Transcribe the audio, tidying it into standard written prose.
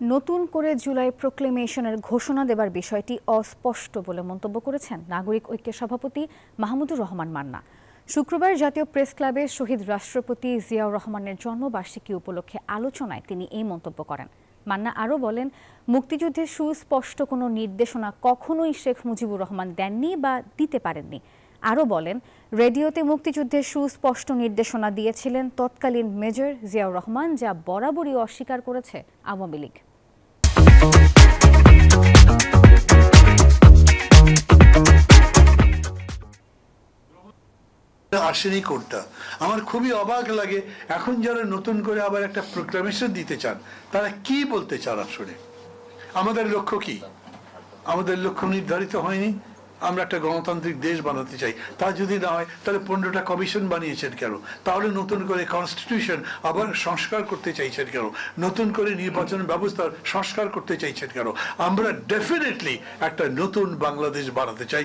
নতুন করে জুলাই প্রক্লেমেশনের ঘোষণা দেবার বিষয়টি অস্পষ্ট বলে মন্তব্য করেছেন নাগরিক ঐক্যের সভাপতি মাহমুদুর রহমান মান্না। শুক্রবার জাতীয় প্রেস ক্লাবে শহীদ রাষ্ট্রপতি জিয়াউর রহমানের জন্মবার্ষিকী উপলক্ষে আলোচনায় তিনি এই মন্তব্য করেন। মান্না আরও বলেন, মুক্তিযুদ্ধের সুস্পষ্ট কোনো নির্দেশনা কখনোই শেখ মুজিবুর রহমান দেননি বা দিতে পারেননি। আরও বলেন, রেডিওতে মুক্তিযুদ্ধের সুস্পষ্ট নির্দেশনা দিয়েছিলেন তৎকালীন মেজর জিয়াউর রহমান, যা বরাবরই অস্বীকার করেছে আওয়ামী লীগ। আসেনি কোনটা আমার খুবই অবাক লাগে। এখন যারা নতুন করে আবার একটা প্রোক্লামেশন দিতে চান, তারা কি বলতে চান আসলে? আমাদের লক্ষ্য কি? আমাদের লক্ষ্য নির্ধারিত হয়নি। আমরা একটা গণতান্ত্রিক দেশ বানাতে চাই। তা যদি না হয় তাহলে 15টা কমিশন বানিয়েছেন কেন? তাহলে নতুন করে কনস্টিটিউশন আবার সংস্কার করতে চাইছেন কেন? নতুন করে নির্বাচন ব্যবস্থার সংস্কার করতে চাইছেন কেন? আমরা ডেফিনেটলি একটা নতুন বাংলাদেশ বানাতে চাই।